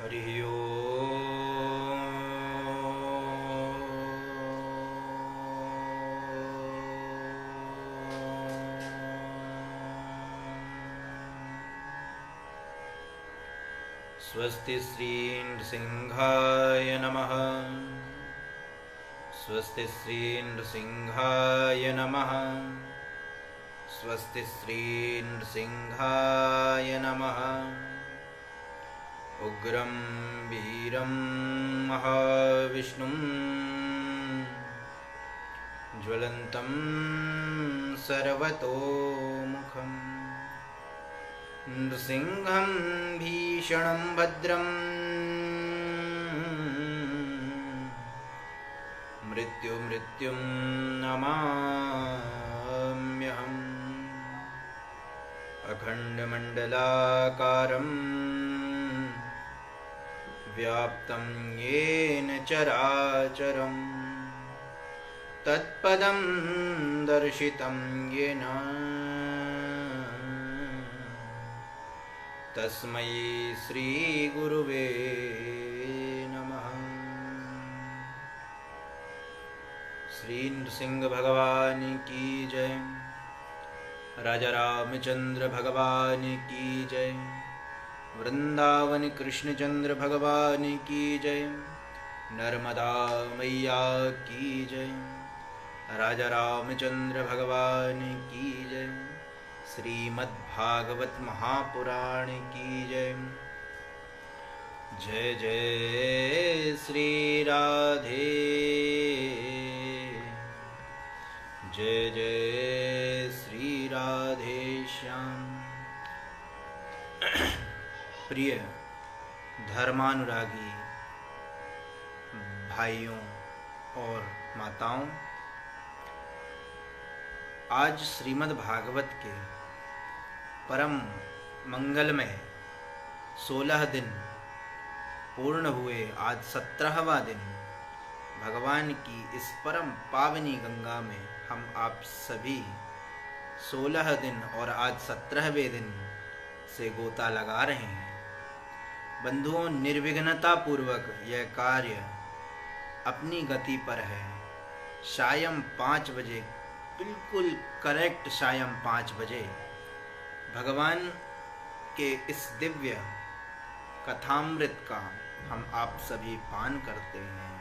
हरिः ओम्। स्वस्ति श्री नृसिंहाय नमः। स्वस्ति श्री नृसिंहाय नमः। स्वस्ति श्री नृसिंहाय नमः। उग्रं वीरं महाविष्णुं ज्वलन्तं सर्वतोमुखं नृसिंहं भीषणं भद्रं मृत्युं नमाम्यहम्। अखण्डमण्डलाकारं व्याप्तं येन चराचरं तत्पदं दर्शितं येन तस्मै श्रीगुरुवे नमः। श्री नृसिंह भगवान की जय। राजा रामचंद्र भगवान की जय। वृंदावन कृष्णचंद्र भगवान की जय। नर्मदा मैया की जय। राजा रामचंद्र भगवान की जय। श्रीमद्भागवत महापुराण की जय। जय जय श्री राधे। जय जय श्री राधे श्याम। प्रिय धर्मानुरागी भाइयों और माताओं, आज श्रीमद् भागवत के परम मंगलमय 16 दिन पूर्ण हुए। आज 17वां दिन भगवान की इस परम पावनी गंगा में हम आप सभी 16 दिन और आज 17वें दिन से गोता लगा रहे हैं। बंधुओं, निर्विघ्नता पूर्वक यह कार्य अपनी गति पर है। सायं 5 बजे, बिल्कुल करेक्ट सायं 5 बजे भगवान के इस दिव्य कथामृत का हम आप सभी पान करते हैं,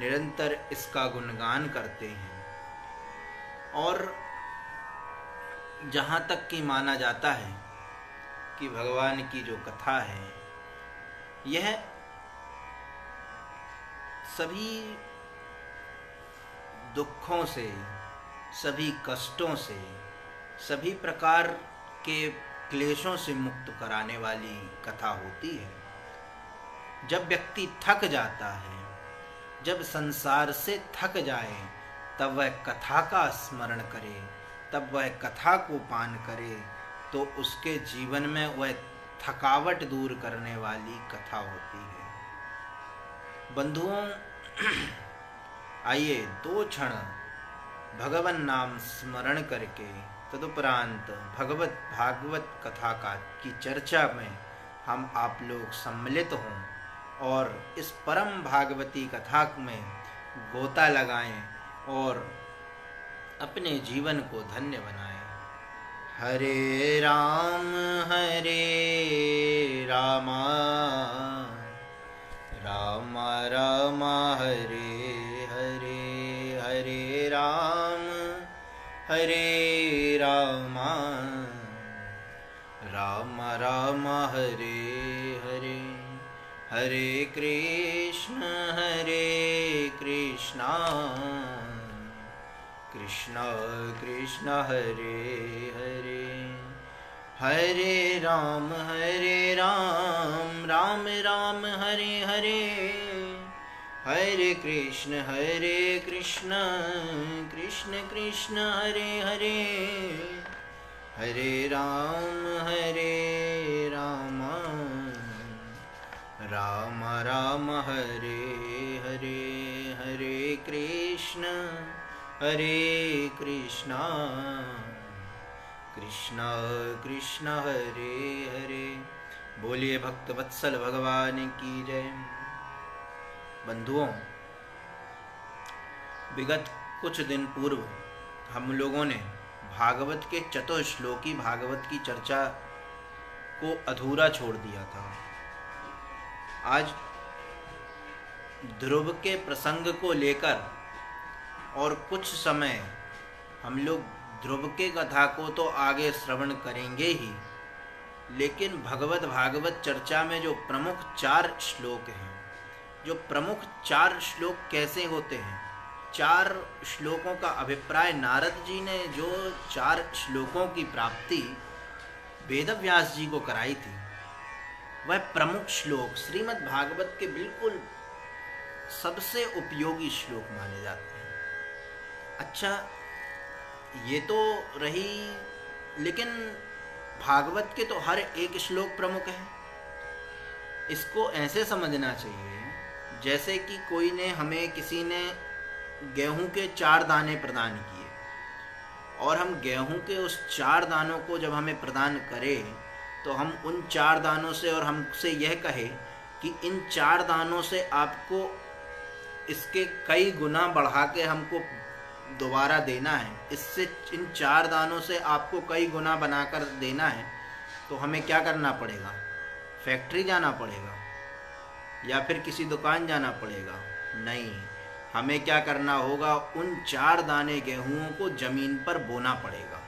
निरंतर इसका गुणगान करते हैं। और जहाँ तक कि माना जाता है कि भगवान की जो कथा है यह सभी दुखों से, सभी कष्टों से, सभी प्रकार के क्लेशों से मुक्त कराने वाली कथा होती है। जब व्यक्ति थक जाता है, जब संसार से थक जाए, तब वह कथा का स्मरण करे, तब वह कथा को पान करे, तो उसके जीवन में वह थकावट दूर करने वाली कथा होती है। बंधुओं, आइए 2 क्षण भगवन नाम स्मरण करके तदुपरांत भागवत कथा की चर्चा में हम आप लोग सम्मिलित हों और इस परम भागवती कथा में गोता लगाएं और अपने जीवन को धन्य बनाएं। हरे राम राम राम हरे हरे, हरे राम राम राम हरे हरे, हरे कृष्ण कृष्ण कृष्ण हरे हरे, हरे राम राम हरे हरे, हरे कृष्ण कृष्ण कृष्ण हरे हरे, हरे राम राम हरे हरे, हरे कृष्ण कृष्ण कृष्ण हरे हरे। बोलिए भक्त वत्सल भगवान की जय। बंधुओं, विगत कुछ दिन पूर्व हम लोगों ने भागवत के चतुश्लोकी भागवत की चर्चा को अधूरा छोड़ दिया था। आज ध्रुव के प्रसंग को लेकर और कुछ समय हम लोग ध्रुव के कथा को तो आगे श्रवण करेंगे ही, लेकिन भगवत भागवत चर्चा में जो प्रमुख 4 श्लोक हैं, जो प्रमुख 4 श्लोक कैसे होते हैं, 4 श्लोकों का अभिप्राय नारद जी ने जो 4 श्लोकों की प्राप्ति वेदव्यास जी को कराई थी, वह प्रमुख श्लोक श्रीमद् भागवत के बिल्कुल सबसे उपयोगी श्लोक माने जाते हैं। अच्छा, ये तो रही, लेकिन भागवत के तो हर एक श्लोक प्रमुख है। इसको ऐसे समझना चाहिए जैसे कि किसी ने गेहूं के 4 दाने प्रदान किए और हम गेहूं के उस 4 दानों को जब हमें प्रदान करें तो हम उन 4 दानों से और हमसे यह कहे कि इन 4 दानों से आपको इसके कई गुना बढ़ा के हमको दोबारा देना है, इससे इन 4 दानों से आपको कई गुना बनाकर देना है, तो हमें क्या करना पड़ेगा? फैक्ट्री जाना पड़ेगा या फिर किसी दुकान जाना पड़ेगा? नहीं, हमें क्या करना होगा? उन 4 दाने गेहूं को जमीन पर बोना पड़ेगा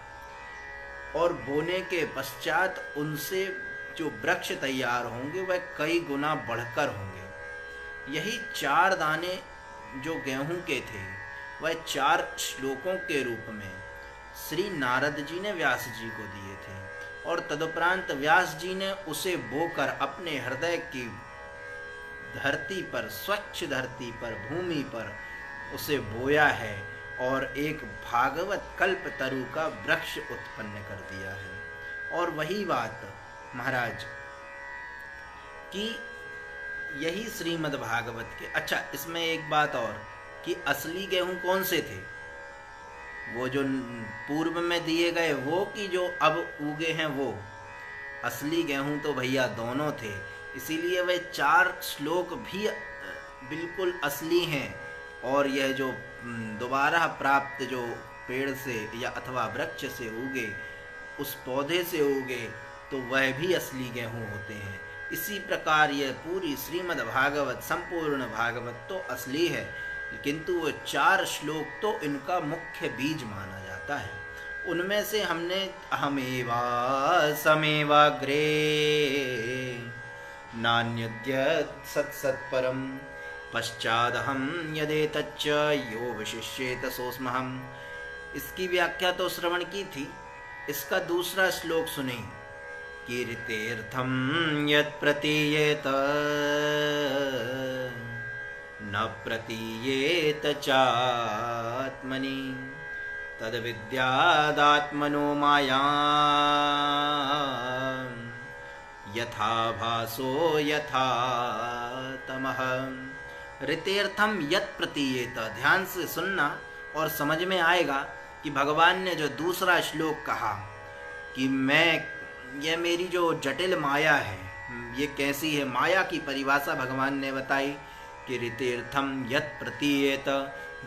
और बोने के पश्चात उनसे जो वृक्ष तैयार होंगे वह कई गुना बढ़कर होंगे। यही 4 दाने जो गेहूं के थे वह 4 श्लोकों के रूप में श्री नारद जी ने व्यास जी को दिए थे और तदुपरांत व्यास जी ने उसे बोकर अपने हृदय की धरती पर, स्वच्छ धरती पर, भूमि पर उसे बोया है और एक भागवत कल्प तरु का वृक्ष उत्पन्न कर दिया है। और वही बात महाराज कि यही श्रीमद् भागवत के, अच्छा इसमें एक बात और कि असली गेहूं कौन से थे? वो जो पूर्व में दिए गए वो कि जो अब उगे हैं वो? असली गेहूं तो भैया दोनों थे, इसीलिए वे 4 श्लोक भी बिल्कुल असली हैं और यह जो दोबारा प्राप्त जो पेड़ से या अथवा वृक्ष से उगे, उस पौधे से उगे, तो वह भी असली गेहूं होते हैं। इसी प्रकार यह पूरी श्रीमद् भागवत, संपूर्ण भागवत तो असली है, किंतु वो 4 श्लोक तो इनका मुख्य बीज माना जाता है। उनमें से हमने अहमेवा समेवाग्रे नान्यद्यत् सत्सत्परम पश्चादहम यदेतच्च यो विशिष्येत सोऽस्महम्, इसकी व्याख्या तो श्रवण की थी। इसका दूसरा श्लोक सुने। कीर्तेर्थम यत् प्रतीयेत न प्रतीयेत चात्मनि तद्विद्यादात्मनो माया यथा भासो यथा तमः। ऋतेर्थम यत् प्रतीयेत, ध्यान से सुनना और समझ में आएगा कि भगवान ने जो दूसरा श्लोक कहा कि यह मेरी जो जटिल माया है, ये कैसी है? माया की परिभाषा भगवान ने बताई कि ऋतेर्थम यत् प्रतीयेत,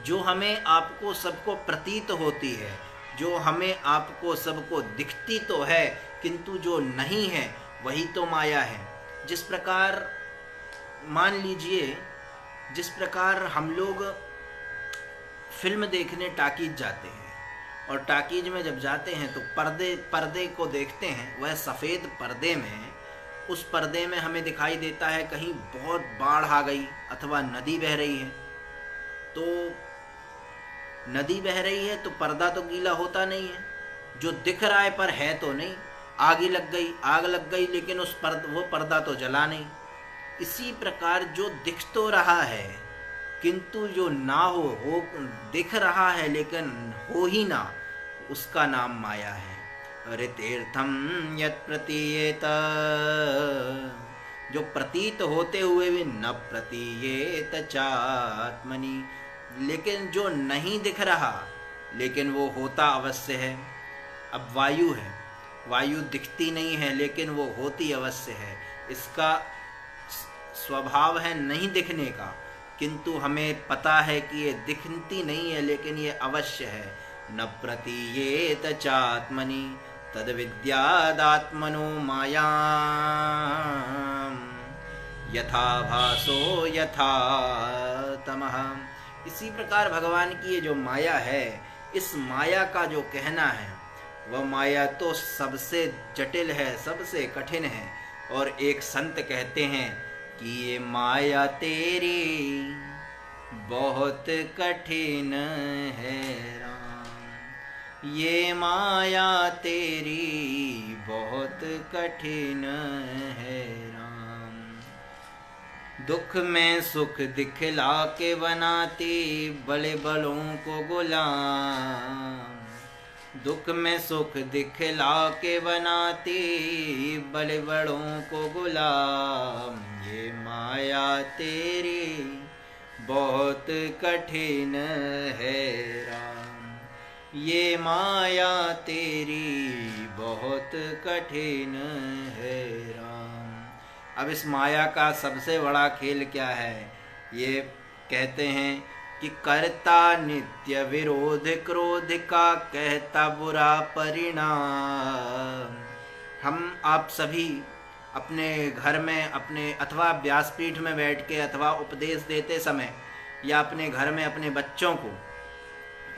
जो हमें आपको सबको प्रतीत होती है, जो हमें आपको सबको दिखती तो है किंतु जो नहीं है वही तो माया है। जिस प्रकार मान लीजिए, जिस प्रकार हम लोग फिल्म देखने टाकीज जाते हैं और टाकीज में जब जाते हैं तो पर्दे को देखते हैं, वह सफ़ेद पर्दे में, उस पर्दे में हमें दिखाई देता है कहीं बहुत बाढ़ आ गई अथवा नदी बह रही है। तो नदी बह रही है तो पर्दा तो गीला होता नहीं है, जो दिख रहा है पर है तो नहीं। आग लग गई लेकिन वो पर्दा तो जला नहीं। इसी प्रकार जो दिख तो रहा है किंतु जो ना हो दिख रहा है लेकिन हो ही ना, उसका नाम माया है। ऋतेर्थम यत् प्रतीयेत, जो प्रतीत होते हुए भी न प्रतीयेत चात्मनि, लेकिन जो नहीं दिख रहा लेकिन वो होता अवश्य है। अब वायु है, वायु दिखती नहीं है लेकिन वो होती अवश्य है। इसका स्वभाव है नहीं दिखने का, किंतु हमें पता है कि ये दिखती नहीं है, लेकिन ये अवश्य है। न प्रतीयेत चात्मनि तद विद्यादात्मनो माया यथा भासो यथा तमः। इसी प्रकार भगवान की ये जो माया है, इस माया का जो कहना है, वह माया तो सबसे जटिल है, सबसे कठिन है। और एक संत कहते हैं कि ये माया तेरी बहुत कठिन है राम, ये माया तेरी बहुत कठिन है राम। दुख में सुख दिखला के बनाती बड़े बड़ों को गुलाम, दुख में सुख दिखला के बनाती बड़े बड़ों को गुलाम। ये माया तेरी बहुत कठिन है राम, ये माया तेरी बहुत कठिन है राम। अब इस माया का सबसे बड़ा खेल क्या है? ये कहते हैं कि करता नित्य विरोध क्रोध का कहता बुरा परिणाम। हम आप सभी अपने घर में अपने अथवा व्यासपीठ में बैठ के अथवा उपदेश देते समय या अपने घर में अपने बच्चों को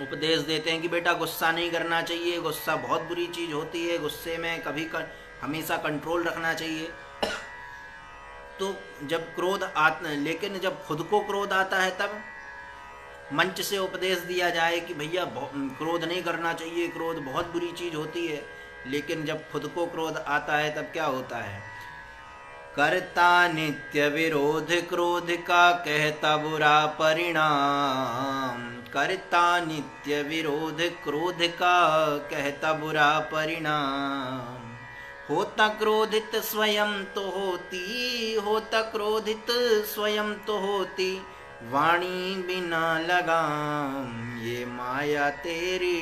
उपदेश देते हैं कि बेटा गुस्सा नहीं करना चाहिए, गुस्सा बहुत बुरी चीज़ होती है, गुस्से में हमेशा कंट्रोल रखना चाहिए। तो जब क्रोध आता, लेकिन जब खुद को क्रोध आता है तब मंच से उपदेश दिया जाए कि भैया क्रोध नहीं करना चाहिए, क्रोध बहुत बुरी चीज़ होती है, लेकिन जब खुद को क्रोध आता है तब क्या होता है? करता नित्य विरोध क्रोध का कहता बुरा परिणाम, करता नित्य विरोध क्रोध का कहता बुरा परिणाम। होता क्रोधित स्वयं तो होती, होता क्रोधित स्वयं तो होती वाणी बिना लगाम। ये माया तेरी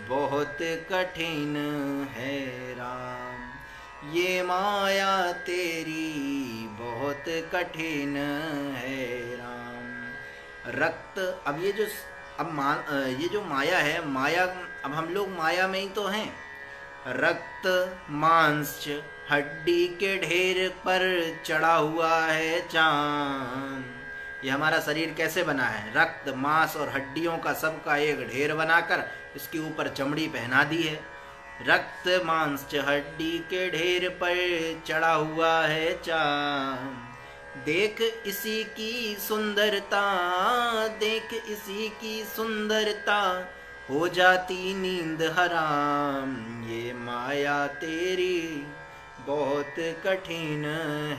बहुत कठिन है राम, ये माया तेरी बहुत कठिन है राम। रक्त, अब ये जो माया है, माया, अब हम लोग माया में ही तो हैं। रक्त मांस हड्डी के ढेर पर चढ़ा हुआ है चांद। ये हमारा शरीर कैसे बना है? रक्त मांस और हड्डियों का सबका एक ढेर बनाकर इसके ऊपर चमड़ी पहना दी है। रक्त मांस हड्डी के ढेर पर चढ़ा हुआ है चांद। देख इसी की सुंदरता, देख इसी की सुंदरता हो जाती नींद हराम। ये माया तेरी बहुत कठिन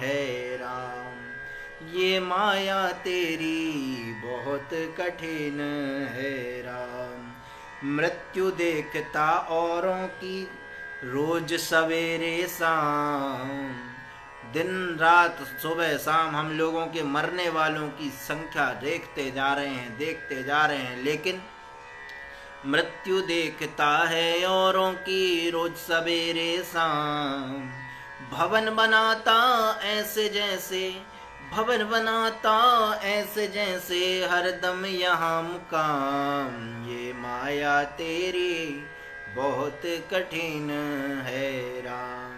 है राम, ये माया तेरी बहुत कठिन है राम। मृत्यु देखता औरों की रोज सवेरे शाम, दिन रात सुबह शाम हम लोगों के मरने वालों की संख्या देखते जा रहे हैं, देखते जा रहे हैं, लेकिन मृत्यु देखता है औरों की रोज सवेरे शाम। भवन बनाता ऐसे जैसे, भवन बनाता ऐसे जैसे हरदम यहाँ मुकाम। ये माया तेरी बहुत कठिन है राम,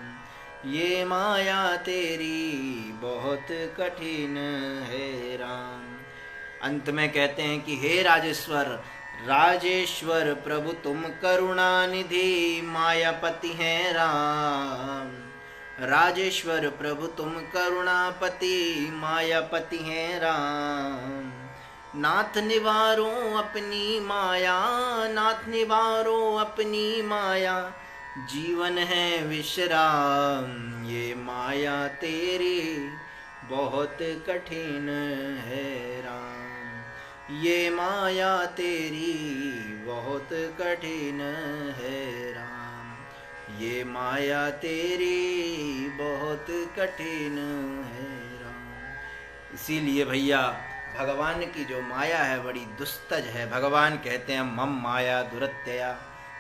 ये माया तेरी बहुत कठिन है राम। अंत में कहते हैं कि हे राजेश्वर, राजेश्वर प्रभु तुम करुणा निधि मायापति हैं राम। राजेश्वर प्रभु तुम करुणापति मायापति हैं राम। नाथ निवारो अपनी माया, नाथ निवारो अपनी माया, जीवन है विश्राम। ये माया तेरी बहुत कठिन है राम, ये माया तेरी बहुत कठिन है राम, ये माया तेरी बहुत कठिन है राम। इसीलिए भैया भगवान की जो माया है बड़ी दुस्तज है। भगवान कहते हैं मम माया दुरत्यया,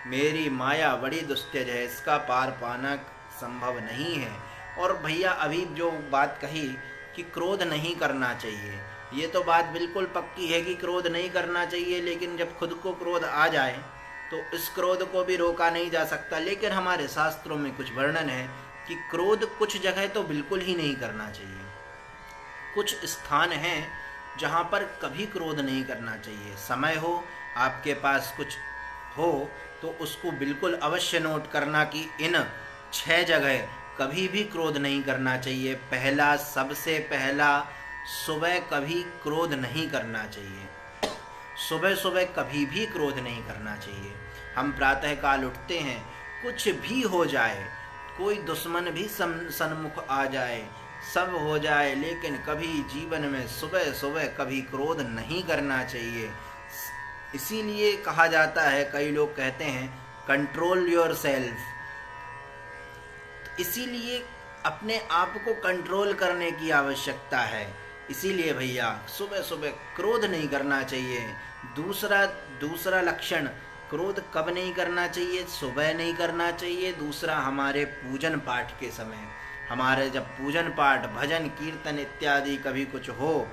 मेरी माया बड़ी दुस्तज है, इसका पार पाना संभव नहीं है। और भैया अभी जो बात कही कि क्रोध नहीं करना चाहिए, ये तो बात बिल्कुल पक्की है कि क्रोध नहीं करना चाहिए, लेकिन जब खुद को क्रोध आ जाए तो इस क्रोध को भी रोका नहीं जा सकता। लेकिन हमारे शास्त्रों में कुछ वर्णन है कि क्रोध कुछ जगह तो बिल्कुल ही नहीं करना चाहिए, कुछ स्थान हैं जहाँ पर कभी क्रोध नहीं करना चाहिए। समय हो, आपके पास कुछ हो तो उसको बिल्कुल अवश्य नोट करना कि इन 6 जगह कभी भी क्रोध नहीं करना चाहिए। पहला, सबसे पहला, सुबह कभी क्रोध नहीं करना चाहिए। सुबह सुबह कभी भी क्रोध नहीं करना चाहिए। हम प्रातःकाल उठते हैं, कुछ भी हो जाए, कोई दुश्मन भी सन्मुख आ जाए, सब हो जाए, लेकिन कभी जीवन में सुबह सुबह कभी क्रोध नहीं करना चाहिए। इसीलिए कहा जाता है, कई लोग कहते हैं कंट्रोल योर सेल्फ, इसीलिए अपने आप को कंट्रोल करने की आवश्यकता है। इसीलिए भैया सुबह सुबह क्रोध नहीं करना चाहिए। दूसरा लक्षण, क्रोध कब नहीं करना चाहिए? सुबह नहीं करना चाहिए। दूसरा, हमारे पूजन पाठ के समय, हमारे जब पूजन पाठ, भजन, कीर्तन इत्यादि कभी कुछ हो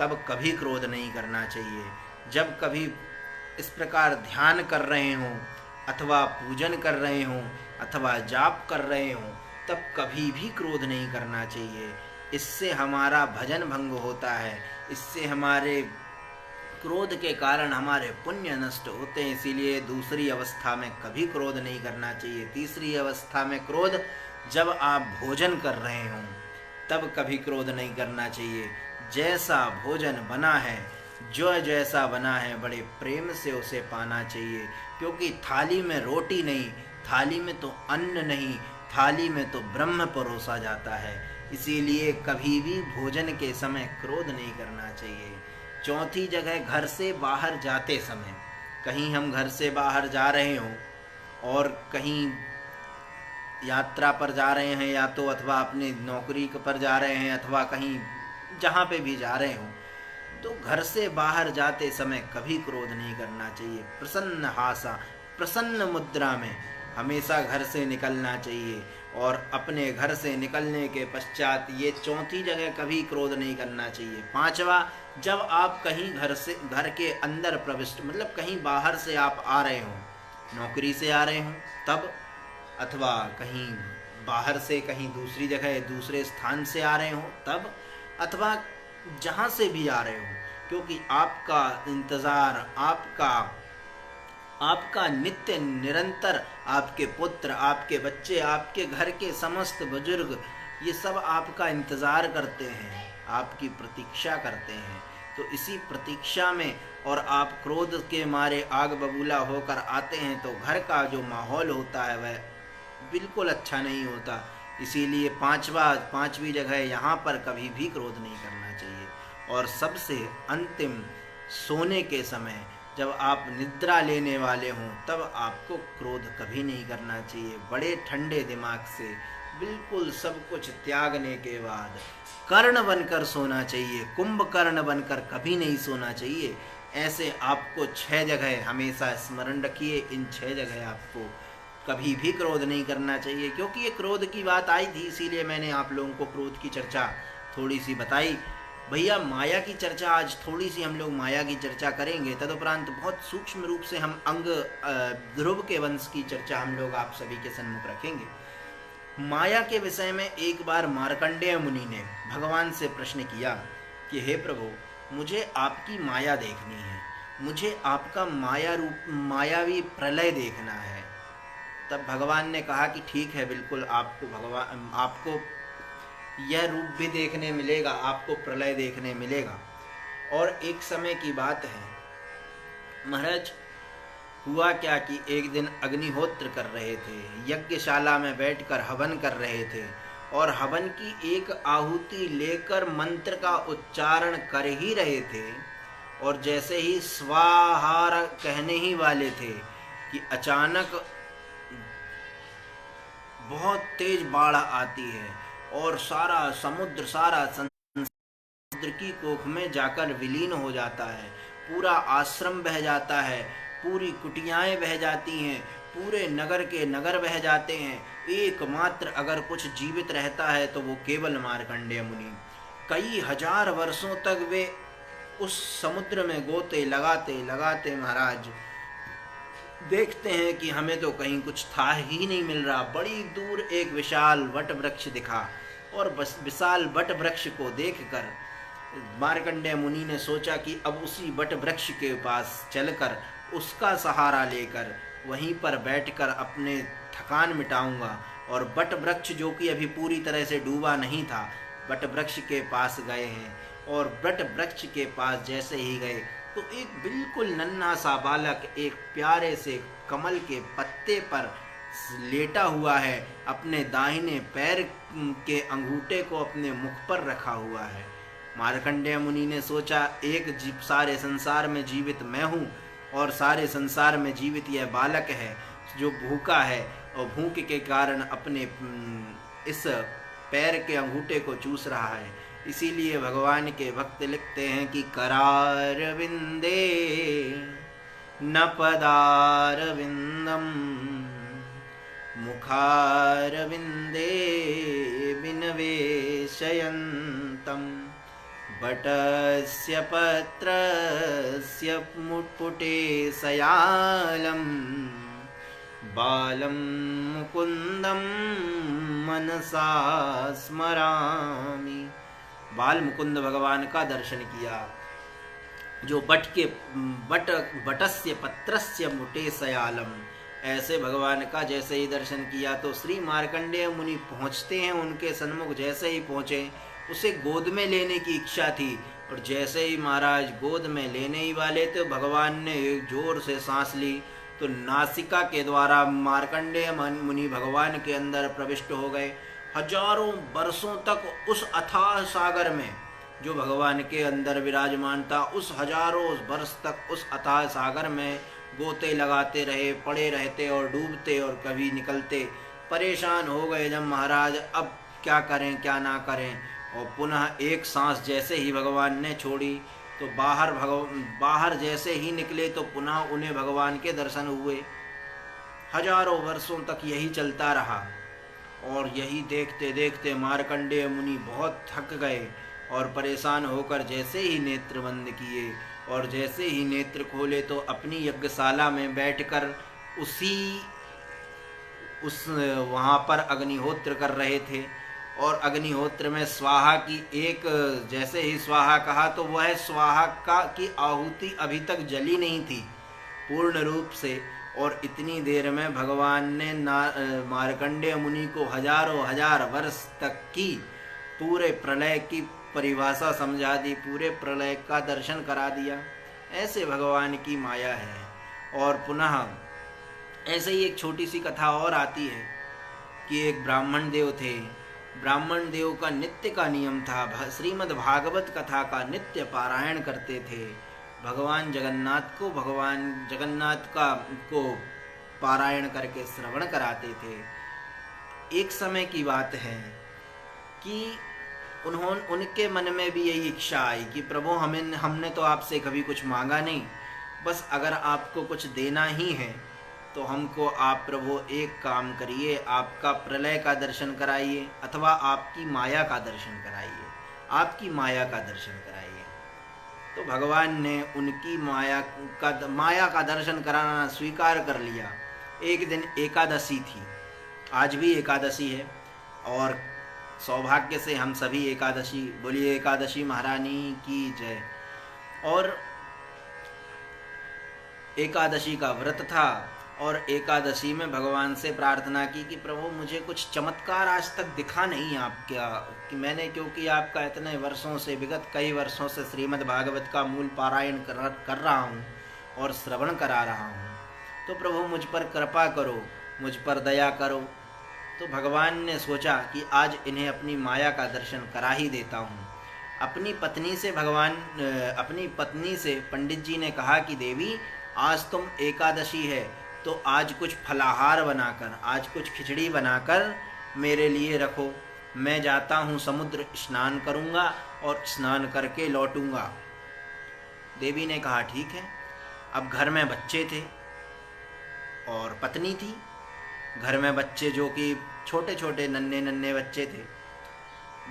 तब कभी क्रोध नहीं करना चाहिए। जब कभी इस प्रकार ध्यान कर रहे हों अथवा पूजन कर रहे हों अथवा जाप कर रहे हों तब कभी भी क्रोध नहीं करना चाहिए। इससे हमारा भजन भंग होता है, इससे हमारे क्रोध के कारण हमारे पुण्य नष्ट होते हैं। इसीलिए दूसरी अवस्था में कभी क्रोध नहीं करना चाहिए। तीसरी अवस्था में क्रोध, जब आप भोजन कर रहे हों तब कभी क्रोध नहीं करना चाहिए। जैसा भोजन बना है, जो जैसा बना है, बड़े प्रेम से उसे पाना चाहिए, क्योंकि थाली में रोटी नहीं, थाली में तो अन्न नहीं, थाली में तो ब्रह्म परोसा जाता है। इसीलिए कभी भी भोजन के समय क्रोध नहीं करना चाहिए। चौथी जगह, घर से बाहर जाते समय, कहीं हम घर से बाहर जा रहे हों और कहीं यात्रा पर जा रहे हैं या तो अथवा अपने नौकरी पर जा रहे हैं अथवा कहीं जहाँ पे भी जा रहे हों, तो घर से बाहर जाते समय कभी क्रोध नहीं करना चाहिए। प्रसन्न हासा, प्रसन्न मुद्रा में हमेशा घर से निकलना चाहिए। और अपने घर से निकलने के पश्चात, ये चौथी जगह कभी क्रोध नहीं करना चाहिए। पांचवा, जब आप कहीं घर के अंदर प्रविष्ट, मतलब कहीं बाहर से आप आ रहे हों, नौकरी से आ रहे हों तब, अथवा कहीं बाहर से कहीं दूसरी जगह दूसरे स्थान से आ रहे हों तब, अथवा जहाँ से भी आ रहे हों, क्योंकि आपका इंतज़ार, आपका नित्य निरंतर, आपके पुत्र, आपके बच्चे, आपके घर के समस्त बुजुर्ग, ये सब आपका इंतज़ार करते हैं, आपकी प्रतीक्षा करते हैं। तो इसी प्रतीक्षा में और आप क्रोध के मारे आग बबूला होकर आते हैं तो घर का जो माहौल होता है वह बिल्कुल अच्छा नहीं होता। इसीलिए पांचवी जगह, यहाँ पर कभी भी क्रोध नहीं करना चाहिए। और सबसे अंतिम, सोने के समय, जब आप निद्रा लेने वाले हों तब आपको क्रोध कभी नहीं करना चाहिए। बड़े ठंडे दिमाग से, बिल्कुल सब कुछ त्यागने के बाद कर्ण बनकर सोना चाहिए। कुंभकर्ण बनकर कभी नहीं सोना चाहिए। ऐसे आपको 6 जगह हमेशा स्मरण रखिए। इन 6 जगह आपको कभी भी क्रोध नहीं करना चाहिए। क्योंकि ये क्रोध की बात आई थी, इसीलिए मैंने आप लोगों को क्रोध की चर्चा थोड़ी सी बताई। भैया माया की चर्चा आज थोड़ी सी हम लोग माया की चर्चा करेंगे। तदुपरांत बहुत सूक्ष्म रूप से हम अंग ध्रुव के वंश की चर्चा हम लोग आप सभी के सन्मुख रखेंगे। माया के विषय में एक बार मार्कंडेय मुनि ने भगवान से प्रश्न किया कि हे प्रभु, मुझे आपकी माया देखनी है, मुझे आपका मायावी प्रलय देखना है। तब भगवान ने कहा कि ठीक है, बिल्कुल आपको यह रूप भी देखने मिलेगा, आपको प्रलय देखने मिलेगा। और एक समय की बात है, महाराज हुआ क्या कि एक दिन अग्निहोत्र कर रहे थे, यज्ञशाला में बैठकर हवन कर रहे थे और हवन की एक आहुति लेकर मंत्र का उच्चारण कर ही रहे थे और जैसे ही स्वाहार कहने ही वाले थे कि अचानक बहुत तेज बाढ़ आती है और सारा समुद्र की कोख में जाकर विलीन हो जाता है। पूरा आश्रम बह जाता है, पूरी कुटियाएं बह जाती हैं, पूरे नगर के नगर बह जाते हैं। एकमात्र अगर कुछ जीवित रहता है तो वो केवल मार्कंडेय मुनि। कई हजार वर्षों तक वे उस समुद्र में गोते लगाते लगाते महाराज देखते हैं कि हमें तो कहीं कुछ था ही नहीं मिल रहा। बड़ी दूर एक विशाल वट वृक्ष दिखा और बस विशाल वट वृक्ष को देखकर मार्कंडेय मुनि ने सोचा कि अब उसी वट वृक्ष के पास चलकर उसका सहारा लेकर वहीं पर बैठकर अपने थकान मिटाऊंगा। और वट वृक्ष जो कि अभी पूरी तरह से डूबा नहीं था, वट वृक्ष के पास गए हैं। और वट वृक्ष के पास जैसे ही गए तो एक बिल्कुल नन्हा सा बालक एक प्यारे से कमल के पत्ते पर लेटा हुआ है, अपने दाहिने पैर के अंगूठे को अपने मुख पर रखा हुआ है। मार्कंडेय मुनि ने सोचा, एक सारे संसार में जीवित मैं हूँ और सारे संसार में जीवित यह बालक है जो भूखा है और भूख के कारण अपने इस पैर के अंगूठे को चूस रहा है। इसीलिए भगवान के भक्त लिखते हैं कि करार विंदे न पदार विंदम मुखार विंदे विनवेशयन्तम बटस्य पत्रस्य मुट्पुटे सयालम बालम मुकुंदम मनसा स्मरामि। बाल मुकुंद भगवान का दर्शन किया जो बटस्य पत्रस्य मुटे सयालम, ऐसे भगवान का जैसे ही दर्शन किया तो श्री मार्कंडेय मुनि पहुँचते हैं उनके सन्मुख। जैसे ही पहुँचे उसे गोद में लेने की इच्छा थी और जैसे ही महाराज गोद में लेने ही वाले तो भगवान ने एक जोर से सांस ली तो नासिका के द्वारा मार्कंडेय मुनि भगवान के अंदर प्रविष्ट हो गए। हजारों वर्षों तक उस अथाह सागर में जो भगवान के अंदर विराजमान था, उस हजारों वर्ष तक उस अथाह सागर में गोते लगाते रहे, पड़े रहते और डूबते और कभी निकलते। परेशान हो गए जब महाराज अब क्या करें क्या ना करें। और पुनः एक सांस जैसे ही भगवान ने छोड़ी तो बाहर जैसे ही निकले तो पुनः उन्हें भगवान के दर्शन हुए। हजारों वर्षों तक यही चलता रहा और यही देखते देखते मार्कंडेय मुनि बहुत थक गए और परेशान होकर जैसे ही नेत्र बंद किए और जैसे ही नेत्र खोले तो अपनी यज्ञशाला में बैठकर वहाँ पर अग्निहोत्र कर रहे थे। और अग्निहोत्र में स्वाहा की एक जैसे ही स्वाहा कहा तो वह स्वाहा की आहुति अभी तक जली नहीं थी पूर्ण रूप से। और इतनी देर में भगवान ने मार्कंडेय मुनि को हजारों हजार वर्ष तक की पूरे प्रलय की परिभाषा समझा दी, पूरे प्रलय का दर्शन करा दिया। ऐसे भगवान की माया है। और पुनः ऐसे ही एक छोटी सी कथा और आती है कि एक ब्राह्मण देव थे। ब्राह्मण देव का नित्य का नियम था, श्रीमद् भागवत कथा का नित्य पारायण करते थे। भगवान जगन्नाथ को पारायण करके श्रवण कराते थे। एक समय की बात है कि उनके मन में भी यही इच्छा आई कि प्रभु हमने तो आपसे कभी कुछ मांगा नहीं, बस अगर आपको कुछ देना ही है तो हमको आप प्रभु एक काम करिए, आपका प्रलय का दर्शन कराइए अथवा आपकी माया का दर्शन कराइए, आपकी माया का दर्शन कराइए। तो भगवान ने उनकी माया का दर्शन कराना स्वीकार कर लिया। एक दिन एकादशी थी, आज भी एकादशी है और सौभाग्य से हम सभी एकादशी, बोलिए एकादशी महारानी की जय। और एकादशी का व्रत था और एकादशी में भगवान से प्रार्थना की कि प्रभु मुझे कुछ चमत्कार आज तक दिखा नहीं आपका, कि मैंने क्योंकि आपका इतने वर्षों से विगत कई वर्षों से श्रीमद् भागवत का मूल पारायण कर रहा हूँ और श्रवण करा रहा हूँ, तो प्रभु मुझ पर कृपा करो, मुझ पर दया करो। तो भगवान ने सोचा कि आज इन्हें अपनी माया का दर्शन करा ही देता हूँ। अपनी पत्नी से पंडित जी ने कहा कि देवी आज तुम एकादशी है तो आज कुछ फलाहार बनाकर, आज कुछ खिचड़ी बनाकर मेरे लिए रखो, मैं जाता हूँ समुद्र स्नान करूँगा और स्नान करके लौटूँगा। देवी ने कहा ठीक है। अब घर में बच्चे थे और पत्नी थी, घर में बच्चे जो कि छोटे छोटे नन्हे नन्हे बच्चे थे।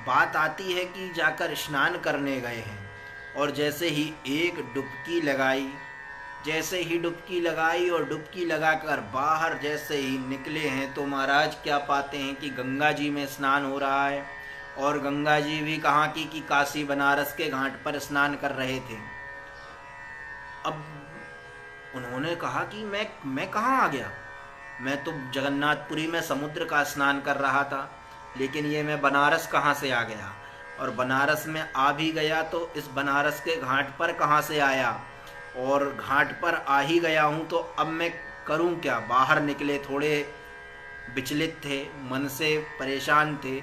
बात आती है कि जाकर स्नान करने गए हैं और जैसे ही एक डुबकी लगाई, जैसे ही डुबकी लगाई और डुबकी लगाकर बाहर जैसे ही निकले हैं तो महाराज क्या पाते हैं कि गंगा जी में स्नान हो रहा है। और गंगा जी भी कहाँ की कि काशी बनारस के घाट पर स्नान कर रहे थे। अब उन्होंने कहा कि मैं कहाँ आ गया, मैं तो जगन्नाथपुरी में समुद्र का स्नान कर रहा था, लेकिन ये मैं बनारस कहाँ से आ गया। और बनारस में आ भी गया तो इस बनारस के घाट पर कहाँ से आया, और घाट पर आ ही गया हूँ तो अब मैं करूँ क्या। बाहर निकले, थोड़े विचलित थे, मन से परेशान थे।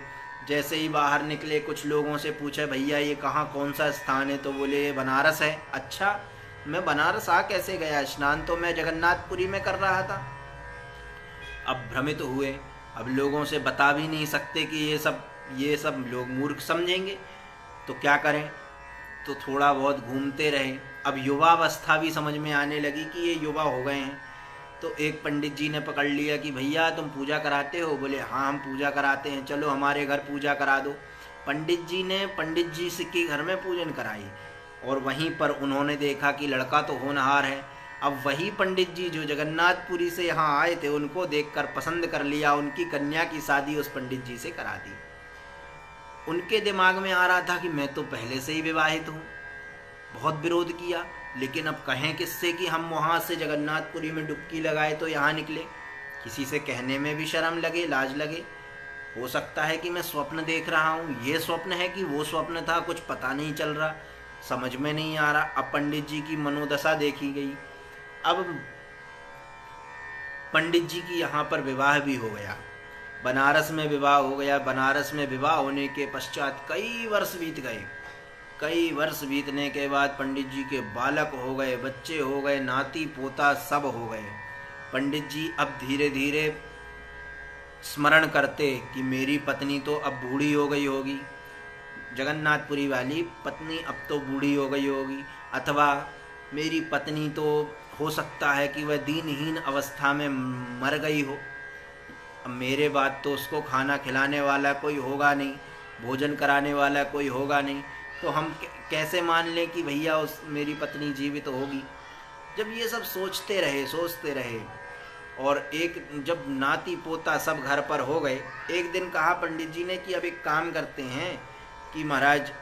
जैसे ही बाहर निकले कुछ लोगों से पूछा, भैया ये कहाँ, कौन सा स्थान है, तो बोले ये बनारस है। अच्छा, मैं बनारस आ कैसे गया, स्नान तो मैं जगन्नाथपुरी में कर रहा था। अब भ्रमित हुए, अब लोगों से बता भी नहीं सकते कि ये सब लोग मूर्ख समझेंगे, तो क्या करें। तो थोड़ा बहुत घूमते रहे। अब युवावस्था भी समझ में आने लगी कि ये युवा हो गए हैं। तो एक पंडित जी ने पकड़ लिया कि भैया तुम पूजा कराते हो। बोले हाँ हम पूजा कराते हैं, चलो हमारे घर पूजा करा दो। पंडित जी ने पंडित जी से के घर में पूजन कराई और वहीं पर उन्होंने देखा कि लड़का तो होनहार है। अब वही पंडित जी जो जगन्नाथपुरी से यहाँ आए थे उनको देखकर पसंद कर लिया, उनकी कन्या की शादी उस पंडित जी से करा दी। उनके दिमाग में आ रहा था कि मैं तो पहले से ही विवाहित हूँ, बहुत विरोध किया, लेकिन अब कहें किससे कि हम वहाँ से जगन्नाथपुरी में डुबकी लगाए तो यहाँ निकले। किसी से कहने में भी शर्म लगे, लाज लगे। हो सकता है कि मैं स्वप्न देख रहा हूँ, ये स्वप्न है कि वो स्वप्न था, कुछ पता नहीं चल रहा, समझ में नहीं आ रहा। अब पंडित जी की मनोदशा देखी गई। अब पंडित जी की यहाँ पर विवाह भी हो गया, बनारस में विवाह हो गया। बनारस में विवाह होने के पश्चात कई वर्ष बीत गए। कई वर्ष बीतने के बाद पंडित जी के बालक हो गए, बच्चे हो गए, नाती पोता सब हो गए। पंडित जी अब धीरे धीरे स्मरण करते कि मेरी पत्नी तो अब बूढ़ी हो गई होगी, जगन्नाथपुरी वाली पत्नी अब तो बूढ़ी हो गई होगी, अथवा मेरी पत्नी तो हो सकता है कि वह दीनहीन अवस्था में मर गई हो। अब मेरे बाद तो उसको खाना खिलाने वाला कोई होगा नहीं, भोजन कराने वाला कोई होगा नहीं, तो हम कैसे मान लें कि भैया उस मेरी पत्नी जीवित होगी। जब ये सब सोचते रहे और एक जब नाती पोता सब घर पर हो गए, एक दिन कहा पंडित जी ने कि अब एक काम करते हैं कि महाराज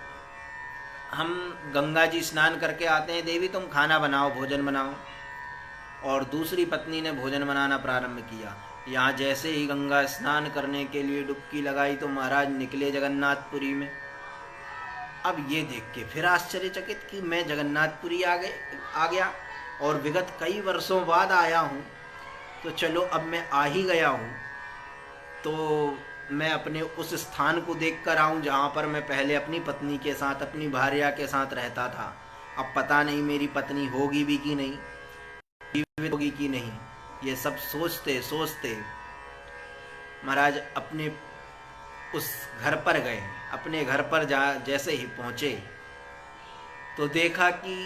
हम गंगा जी स्नान करके आते हैं, देवी तुम खाना बनाओ, भोजन बनाओ। और दूसरी पत्नी ने भोजन बनाना प्रारंभ किया। यहाँ जैसे ही गंगा स्नान करने के लिए डुबकी लगाई तो महाराज निकले जगन्नाथपुरी में। अब ये देख के फिर आश्चर्यचकित कि मैं जगन्नाथपुरी आ गया और विगत कई वर्षों बाद आया हूँ, तो चलो अब मैं आ ही गया हूँ तो मैं अपने उस स्थान को देख कर आऊँ जहाँ पर मैं पहले अपनी पत्नी के साथ, अपनी भार्या के साथ रहता था। अब पता नहीं मेरी पत्नी होगी भी कि नहीं, जीवित होगी कि नहीं। ये सब सोचते सोचते महाराज अपने उस घर पर गए। अपने घर पर जैसे ही पहुँचे तो देखा कि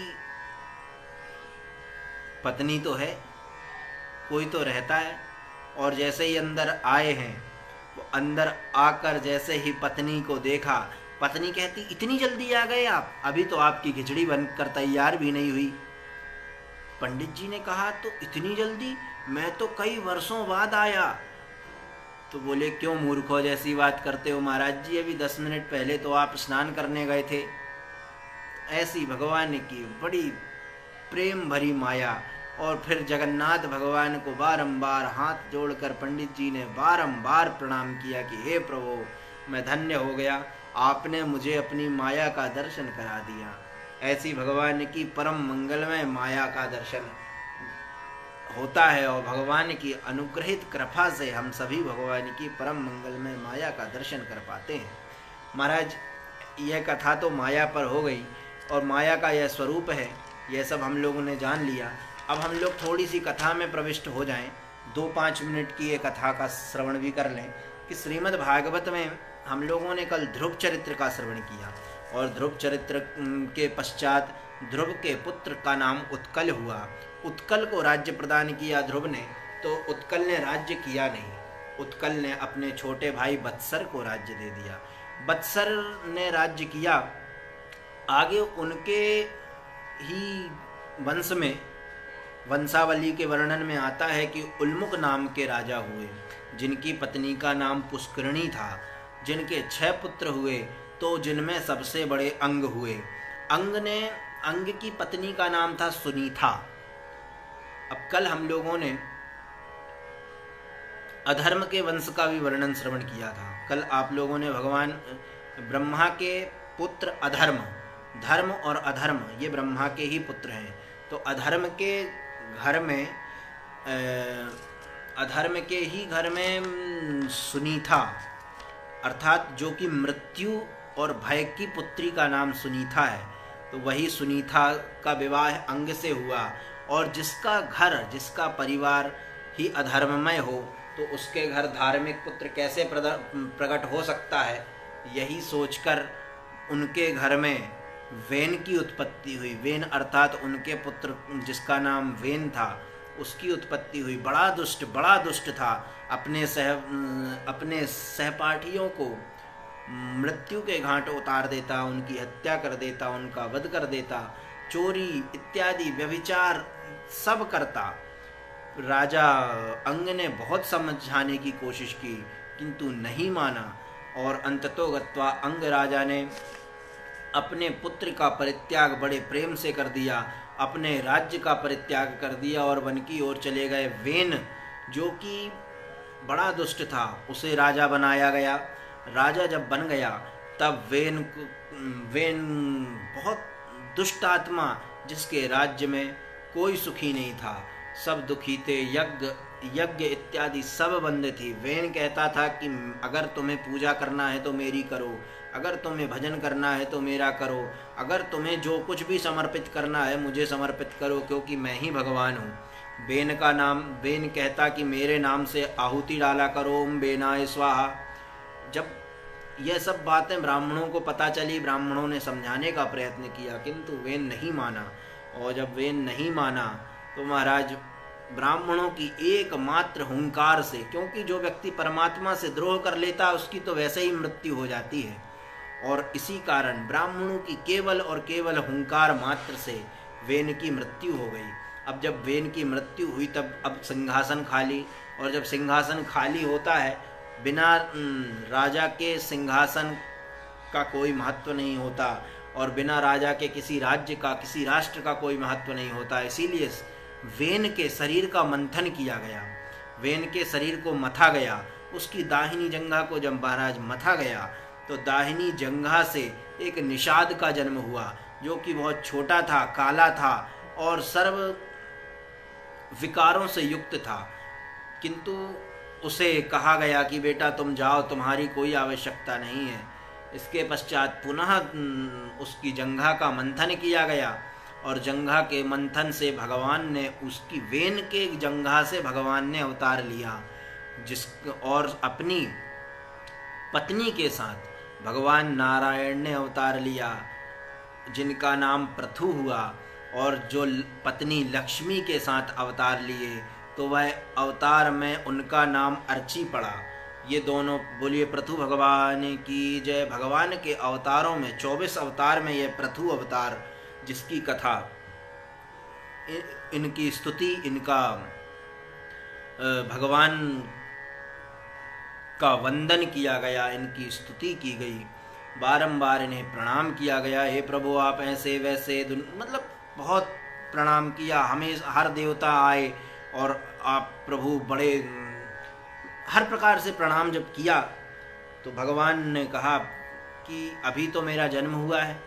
पत्नी तो है, कोई तो रहता है। और जैसे ही अंदर आए हैं वो अंदर आकर जैसे ही पत्नी को देखा, पत्नी कहती इतनी जल्दी आ गए आप, अभी तो आपकी खिचड़ी बनकर तैयार भी नहीं हुई। पंडित जी ने कहा तो इतनी जल्दी, मैं तो कई वर्षों बाद आया। तो बोले क्यों मूर्खों जैसी बात करते हो महाराज जी, अभी 10 मिनट पहले तो आप स्नान करने गए थे। ऐसी भगवान की बड़ी प्रेम भरी माया। और फिर जगन्नाथ भगवान को बारंबार हाथ जोड़कर पंडित जी ने बारंबार प्रणाम किया कि हे प्रभु, मैं धन्य हो गया, आपने मुझे अपनी माया का दर्शन करा दिया। ऐसी भगवान की परम मंगलमय माया का दर्शन होता है और भगवान की अनुग्रहित कृपा से हम सभी भगवान की परम मंगलमय माया का दर्शन कर पाते हैं। महाराज यह कथा तो माया पर हो गई और माया का यह स्वरूप है, यह सब हम लोगों ने जान लिया। अब हम लोग थोड़ी सी कथा में प्रविष्ट हो जाएं, 2-5 मिनट की ये कथा का श्रवण भी कर लें कि श्रीमद् भागवत में हम लोगों ने कल ध्रुव चरित्र का श्रवण किया और ध्रुव चरित्र के पश्चात ध्रुव के पुत्र का नाम उत्कल हुआ। उत्कल को राज्य प्रदान किया ध्रुव ने तो उत्कल ने राज्य किया नहीं। उत्कल ने अपने छोटे भाई बत्सर को राज्य दे दिया। बत्सर ने राज्य किया। आगे उनके ही वंश में, वंशावली के वर्णन में आता है कि उल्मुक नाम के राजा हुए, जिनकी पत्नी का नाम पुष्करणी था, जिनके 6 पुत्र हुए, तो जिनमें सबसे बड़े अंग हुए। अंग की पत्नी का नाम था सुनीता। अब कल हम लोगों ने अधर्म के वंश का भी वर्णन श्रवण किया था। कल आप लोगों ने भगवान ब्रह्मा के पुत्र अधर्म, धर्म और अधर्म ये ब्रह्मा के ही पुत्र हैं। तो अधर्म के ही घर में सुनीता, अर्थात जो कि मृत्यु और भय की पुत्री का नाम सुनीता है, तो वही सुनीता का विवाह अंग से हुआ। और जिसका घर, जिसका परिवार ही अधर्ममय हो, तो उसके घर धार्मिक पुत्र कैसे प्रकट हो सकता है, यही सोचकर उनके घर में वेन की उत्पत्ति हुई। वेन अर्थात उनके पुत्र जिसका नाम वेन था, उसकी उत्पत्ति हुई। बड़ा दुष्ट था। अपने सहपाठियों को मृत्यु के घाट उतार देता, उनकी हत्या कर देता, उनका वध कर देता, चोरी इत्यादि व्यभिचार सब करता। राजा अंग ने बहुत समझाने की कोशिश की, किंतु नहीं माना। और अंततोगत्वा अंग राजा ने अपने पुत्र का परित्याग बड़े प्रेम से कर दिया, अपने राज्य का परित्याग कर दिया और वन की ओर चले गए। वेन जो कि बड़ा दुष्ट था, उसे राजा बनाया गया। राजा जब बन गया, तब वेन बहुत दुष्ट आत्मा, जिसके राज्य में कोई सुखी नहीं था, सब दुखी थे। यज्ञ इत्यादि सब बंद थी। वेन कहता था कि अगर तुम्हें पूजा करना है तो मेरी करो, अगर तुम्हें भजन करना है तो मेरा करो, अगर तुम्हें जो कुछ भी समर्पित करना है मुझे समर्पित करो, क्योंकि मैं ही भगवान हूँ। वेन कहता कि मेरे नाम से आहुति डाला करो, ओम वेनाय स्वाहा। जब यह सब बातें ब्राह्मणों को पता चली, ब्राह्मणों ने समझाने का प्रयत्न किया, किंतु वेन नहीं माना। और जब वेन नहीं माना तो महाराज ब्राह्मणों की एकमात्र हुंकार से, क्योंकि जो व्यक्ति परमात्मा से द्रोह कर लेता है उसकी तो वैसे ही मृत्यु हो जाती है, और इसी कारण ब्राह्मणों की केवल और केवल हुंकार मात्र से वेन की मृत्यु हो गई। अब जब वेन की मृत्यु हुई, तब अब सिंहासन खाली, और जब सिंहासन खाली होता है, बिना राजा के सिंहासन का कोई महत्व नहीं होता, और बिना राजा के किसी राज्य का, किसी राष्ट्र का कोई महत्व नहीं होता। इसीलिए वेन के शरीर का मंथन किया गया, वेन के शरीर को मथा गया। उसकी दाहिनी जंघा को जब महाराज मथा गया, तो दाहिनी जंघा से एक निषाद का जन्म हुआ, जो कि बहुत छोटा था, काला था और सर्व विकारों से युक्त था। किंतु उसे कहा गया कि बेटा तुम जाओ, तुम्हारी कोई आवश्यकता नहीं है। इसके पश्चात पुनः उसकी जंघा का मंथन किया गया, और जंघा के मंथन से भगवान ने, उसकी वेन के जंघा से भगवान ने अवतार लिया, और अपनी पत्नी के साथ भगवान नारायण ने अवतार लिया, जिनका नाम पृथु हुआ। और जो पत्नी लक्ष्मी के साथ अवतार लिए, तो वह अवतार में उनका नाम अर्ची पड़ा। ये दोनों, बोलिए पृथु भगवान की जय। भगवान के अवतारों में 24 अवतार में यह पृथु अवतार, जिसकी कथा, इनकी स्तुति, इनका भगवान का वंदन किया गया, इनकी स्तुति की गई, बारंबार इन्हें प्रणाम किया गया। हे प्रभु आप ऐसे वैसे, मतलब बहुत प्रणाम किया। हमें हर देवता आए और आप प्रभु बड़े, हर प्रकार से प्रणाम जब किया, तो भगवान ने कहा कि अभी तो मेरा जन्म हुआ है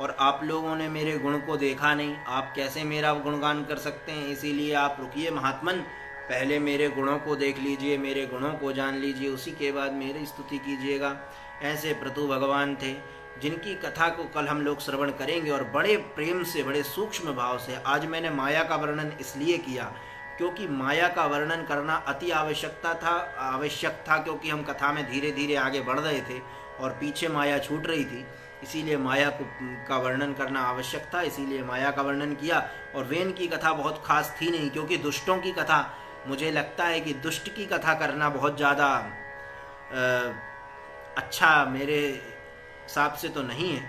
और आप लोगों ने मेरे गुण को देखा नहीं, आप कैसे मेरा गुणगान कर सकते हैं। इसीलिए आप रुकिए महात्मन, पहले मेरे गुणों को देख लीजिए, मेरे गुणों को जान लीजिए, उसी के बाद मेरी स्तुति कीजिएगा। ऐसे पृथु भगवान थे, जिनकी कथा को कल हम लोग श्रवण करेंगे, और बड़े प्रेम से, बड़े सूक्ष्म भाव से। आज मैंने माया का वर्णन इसलिए किया क्योंकि माया का वर्णन करना अति आवश्यक था, क्योंकि हम कथा में धीरे धीरे आगे बढ़ रहे थे और पीछे माया छूट रही थी। इसीलिए माया का वर्णन करना आवश्यक था, इसीलिए माया का वर्णन किया। और वेन की कथा बहुत खास थी नहीं, क्योंकि दुष्टों की कथा मुझे लगता है कि दुष्ट की कथा करना बहुत ज़्यादा अच्छा मेरे हिसाब से तो नहीं है।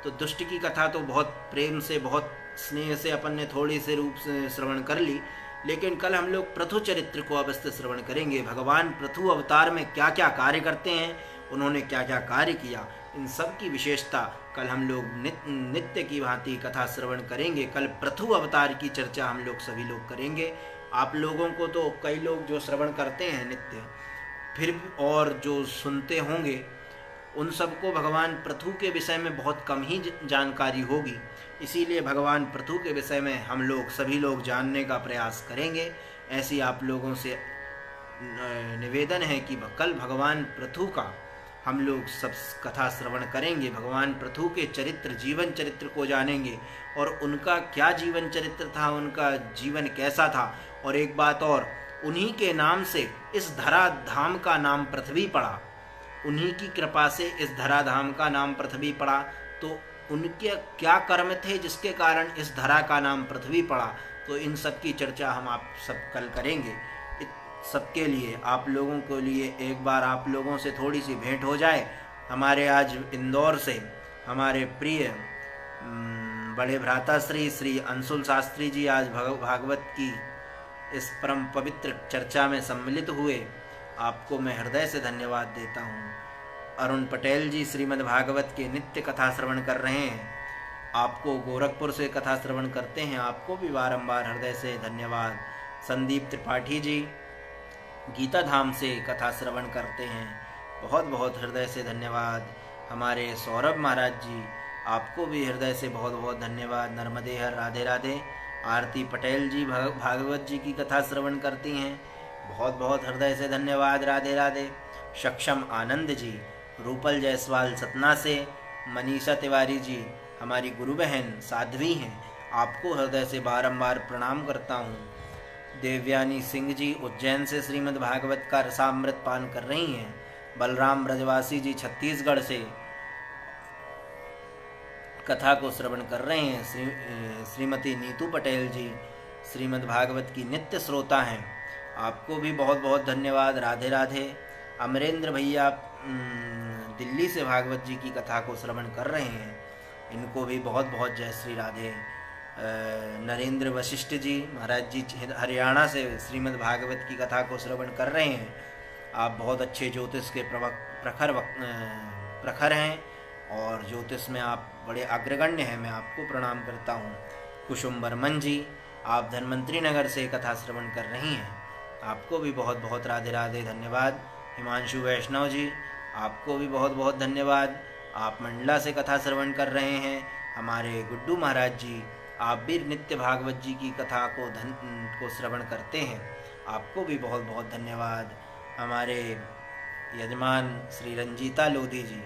तो दुष्ट की कथा तो बहुत प्रेम से, बहुत स्नेह से अपन ने थोड़ी से रूप से श्रवण कर ली, लेकिन कल हम लोग पृथु चरित्र को अवश्य श्रवण करेंगे। भगवान पृथु अवतार में क्या क्या कार्य करते हैं, उन्होंने क्या क्या कार्य किया, इन सब की विशेषता कल हम लोग नित्य की भांति कथा श्रवण करेंगे। कल पृथु अवतार की चर्चा हम लोग सभी लोग करेंगे। आप लोगों को तो कई लोग जो श्रवण करते हैं नित्य, फिर और जो सुनते होंगे उन सबको भगवान पृथु के विषय में बहुत कम ही जानकारी होगी। इसीलिए भगवान पृथु के विषय में हम लोग सभी लोग जानने का प्रयास करेंगे। ऐसी आप लोगों से निवेदन है कि कल भगवान पृथु का हम लोग सब कथा श्रवण करेंगे। भगवान पृथु के चरित्र, जीवन चरित्र को जानेंगे और उनका क्या जीवन चरित्र था, उनका जीवन कैसा था। और एक बात और, उन्हीं के नाम से इस धरा धाम का नाम पृथ्वी पड़ा, उन्हीं की कृपा से इस धरा धाम का नाम पृथ्वी पड़ा। तो उनके क्या कर्म थे जिसके कारण इस धरा का नाम पृथ्वी पड़ा, तो इन सब की चर्चा हम आप सब कल करेंगे। सबके लिए, आप लोगों के लिए एक बार आप लोगों से थोड़ी सी भेंट हो जाए। हमारे आज इंदौर से हमारे प्रिय बड़े भ्राता श्री अंशुल शास्त्री जी आज भागवत की इस परम पवित्र चर्चा में सम्मिलित हुए। आपको मैं हृदय से धन्यवाद देता हूँ। अरुण पटेल जी श्रीमद् भागवत के नित्य कथा श्रवण कर रहे हैं, आपको गोरखपुर से कथा श्रवण करते हैं, आपको भी बारंबार हृदय से धन्यवाद। संदीप त्रिपाठी जी गीता धाम से कथा श्रवण करते हैं, बहुत बहुत हृदय से धन्यवाद। हमारे सौरभ महाराज जी, आपको भी हृदय से बहुत बहुत धन्यवाद। नर्मदे हर, राधे राधे। आरती पटेल जी भागवत जी की कथा श्रवण करती हैं, बहुत बहुत हृदय से धन्यवाद, राधे राधे। सक्षम आनंद जी, रूपल जायसवाल सतना से, मनीषा तिवारी जी हमारी गुरु बहन साध्वी हैं, आपको हृदय से बारंबार प्रणाम करता हूँ। देवयानी सिंह जी उज्जैन से श्रीमद् भागवत का रसामृत पान कर रही हैं। बलराम ब्रजवासी जी छत्तीसगढ़ से कथा को श्रवण कर रहे हैं। श्रीमती नीतू पटेल जी श्रीमद् भागवत की नित्य श्रोता हैं, आपको भी बहुत बहुत धन्यवाद, राधे राधे। अमरेंद्र भैया दिल्ली से भागवत जी की कथा को श्रवण कर रहे हैं, इनको भी बहुत बहुत जय श्री राधे। नरेंद्र वशिष्ठ जी महाराज जी हरियाणा से श्रीमद् भागवत की कथा को श्रवण कर रहे हैं। आप बहुत अच्छे ज्योतिष के प्रखर हैं और ज्योतिष में आप बड़े अग्रगण्य हैं, मैं आपको प्रणाम करता हूँ। कुसुम बर्मन जी, आप धन्वंतरी नगर से कथा श्रवण कर रही हैं, आपको भी बहुत बहुत राधे राधे, धन्यवाद। हिमांशु वैष्णव जी, आपको भी बहुत बहुत धन्यवाद, आप मंडला से कथा श्रवण कर रहे हैं। हमारे गुड्डू महाराज जी, आप भी नित्य भागवत जी की कथा को श्रवण करते हैं, आपको भी बहुत बहुत धन्यवाद। हमारे यजमान श्री रंजीता लोधी जी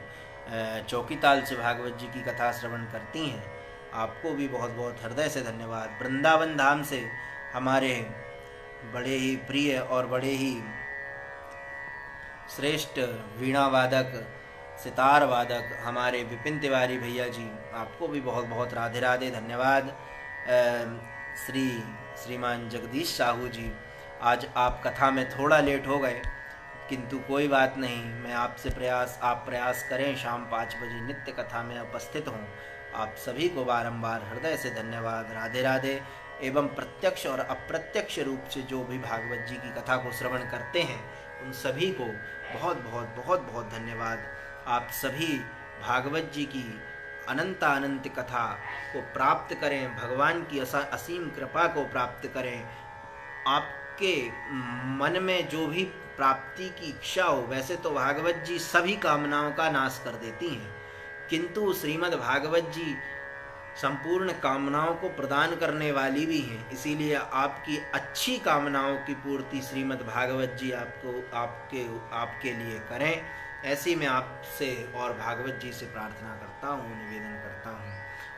चौकीताल से भागवत जी की कथा श्रवण करती हैं, आपको भी बहुत बहुत हृदय से धन्यवाद। वृंदावन धाम से हमारे बड़े ही प्रिय और बड़े ही श्रेष्ठ वीणा वादक, सितार वादक हमारे विपिन तिवारी भैया जी, आपको भी बहुत बहुत राधे राधे, धन्यवाद। श्रीमान जगदीश साहू जी, आज आप कथा में थोड़ा लेट हो गए, किंतु कोई बात नहीं, मैं आपसे आप प्रयास करें शाम 5 बजे नित्य कथा में उपस्थित हों। आप सभी को बारंबार हृदय से धन्यवाद, राधे राधे। एवं प्रत्यक्ष और अप्रत्यक्ष रूप से जो भी भागवत जी की कथा को श्रवण करते हैं, उन सभी को बहुत बहुत बहुत बहुत धन्यवाद। आप सभी भागवत जी की अनंत अनंत कथा को प्राप्त करें, भगवान की असीम कृपा को प्राप्त करें। आपके मन में जो भी प्राप्ति की इच्छा हो, वैसे तो भागवत जी सभी कामनाओं का नाश कर देती हैं, किंतु श्रीमद् भागवत जी संपूर्ण कामनाओं को प्रदान करने वाली भी हैं, इसीलिए आपकी अच्छी कामनाओं की पूर्ति श्रीमद् भागवत जी आपके लिए करें, ऐसी मैं आपसे और भागवत जी से प्रार्थना करता हूँ, निवेदन करता हूँ।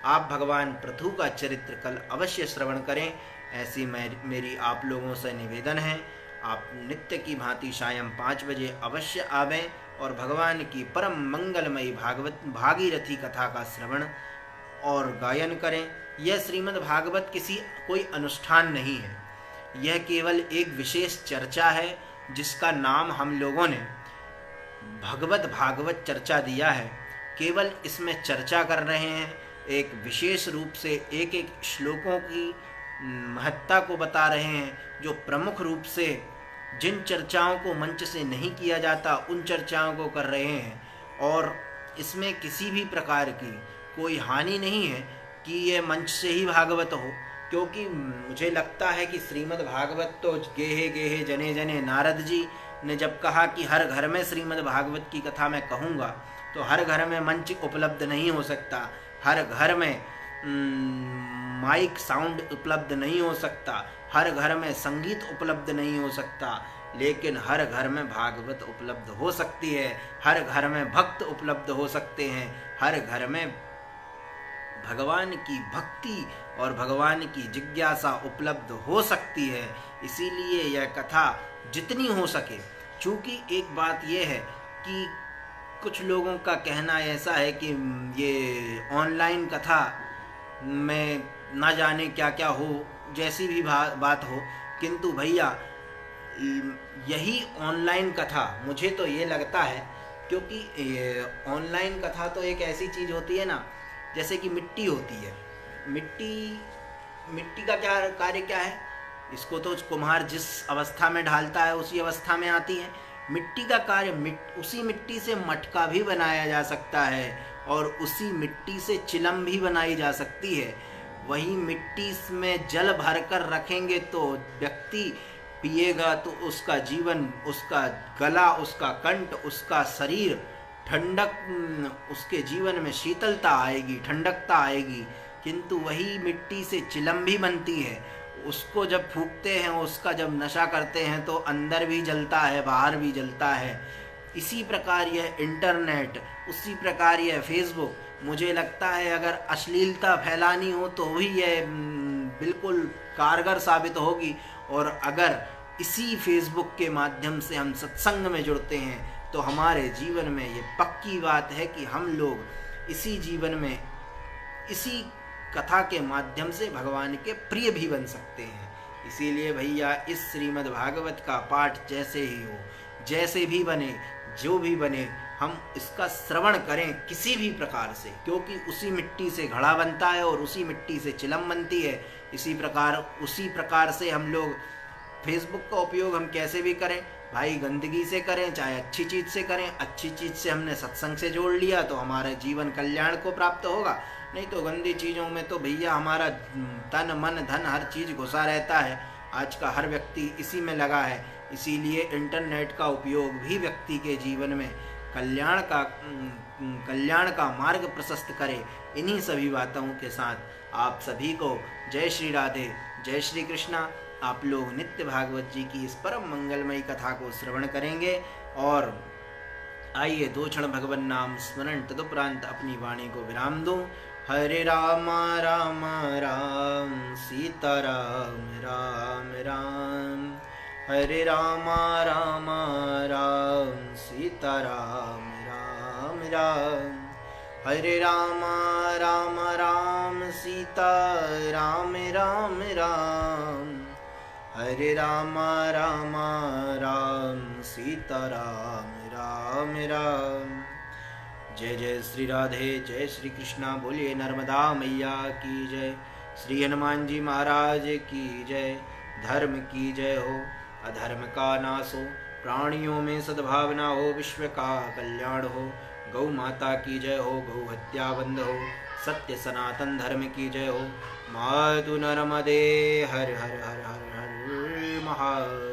आप भगवान पृथु का चरित्र कल अवश्य श्रवण करें, ऐसी मेरी आप लोगों से निवेदन है। आप नित्य की भांति सायं 5 बजे अवश्य आवें और भगवान की परम मंगलमयी भागीरथी कथा का श्रवण और गायन करें। यह श्रीमद् भागवत कोई अनुष्ठान नहीं है, यह केवल एक विशेष चर्चा है जिसका नाम हम लोगों ने भगवत भागवत चर्चा दिया है। केवल इसमें चर्चा कर रहे हैं, एक विशेष रूप से एक एक श्लोकों की महत्ता को बता रहे हैं, जो प्रमुख रूप से जिन चर्चाओं को मंच से नहीं किया जाता उन चर्चाओं को कर रहे हैं। और इसमें किसी भी प्रकार की कोई हानि नहीं है कि ये मंच से ही भागवत हो, क्योंकि मुझे लगता है कि श्रीमद् भागवत तो गेहे गेहे जने जने, नारद जी ने जब कहा कि हर घर में श्रीमद् भागवत की कथा मैं कहूँगा, तो हर घर में मंच उपलब्ध नहीं हो सकता, हर घर में माइक साउंड उपलब्ध नहीं हो सकता, हर घर में संगीत उपलब्ध नहीं हो सकता, लेकिन हर घर में भागवत उपलब्ध हो सकती है, हर घर में भक्त उपलब्ध हो सकते हैं, हर घर में भगवान की भक्ति और भगवान की जिज्ञासा उपलब्ध हो सकती है। इसीलिए यह कथा जितनी हो सके, चूँकि एक बात यह है कि कुछ लोगों का कहना ऐसा है कि ये ऑनलाइन कथा में ना जाने क्या क्या हो, जैसी भी बात हो, किंतु भैया यही ऑनलाइन कथा मुझे तो ये लगता है, क्योंकि ऑनलाइन कथा तो एक ऐसी चीज़ होती है ना, जैसे कि मिट्टी होती है। मिट्टी का क्या कार्य क्या है, इसको तो कुम्हार जिस अवस्था में ढालता है उसी अवस्था में आती है। मिट्टी का कार्य उसी मिट्टी से मटका भी बनाया जा सकता है और उसी मिट्टी से चिलम भी बनाई जा सकती है। वही मिट्टी में जल भरकर रखेंगे तो व्यक्ति पिएगा तो उसका जीवन, उसका गला, उसका कंठ, उसका शरीर ठंडक, उसके जीवन में शीतलता आएगी, ठंडकता आएगी। किंतु वही मिट्टी से चिलम भी बनती है, उसको जब फूंकते हैं, उसका जब नशा करते हैं तो अंदर भी जलता है, बाहर भी जलता है। इसी प्रकार यह इंटरनेट, उसी प्रकार यह फेसबुक, मुझे लगता है अगर अश्लीलता फैलानी हो तो भी यह बिल्कुल कारगर साबित होगी। और अगर इसी फेसबुक के माध्यम से हम सत्संग में जुड़ते हैं तो हमारे जीवन में ये पक्की बात है कि हम लोग इसी जीवन में, इसी कथा के माध्यम से भगवान के प्रिय भी बन सकते हैं। इसीलिए भैया इस श्रीमद् भागवत का पाठ जैसे ही हो, जैसे भी बने, जो भी बने, हम इसका श्रवण करें किसी भी प्रकार से, क्योंकि उसी मिट्टी से घड़ा बनता है और उसी मिट्टी से चिलम बनती है। उसी प्रकार से हम लोग फेसबुक का उपयोग हम कैसे भी करें भाई, गंदगी से करें चाहे अच्छी चीज़ से करें। अच्छी चीज़ से हमने सत्संग से जोड़ लिया तो हमारे जीवन कल्याण को प्राप्त होगा, नहीं तो गंदी चीज़ों में तो भैया हमारा तन मन धन हर चीज़ घुसा रहता है। आज का हर व्यक्ति इसी में लगा है। इसीलिए इंटरनेट का उपयोग भी व्यक्ति के जीवन में कल्याण का मार्ग प्रशस्त करे। इन्हीं सभी बातों के साथ आप सभी को जय श्री राधे, जय श्री कृष्णा। आप लोग नित्य भागवत जी की इस परम मंगलमयी कथा को श्रवण करेंगे। और आइए 2 क्षण भगवान नाम स्मरण तदुपरांत अपनी वाणी को विराम दूं। हरे राम राम राम सीता राम राम राम, हरे राम राम राम सीता राम राम राम, हरे राम राम राम सीता राम राम राम, हरे राम राम राम सीता राम राम राम। जय जय श्री राधे, जय श्री कृष्णा। बोलिए नर्मदा मैया की जय, श्री हनुमान जी महाराज की जय। धर्म की जय हो, अधर्म का नाश हो, प्राणियों में सद्भावना हो, विश्व का कल्याण हो। गौ माता की जय हो, गौ हत्या बंद हो, सत्य सनातन धर्म की जय हो। मातु नर्मदे हर हर हर हर हर महादेव।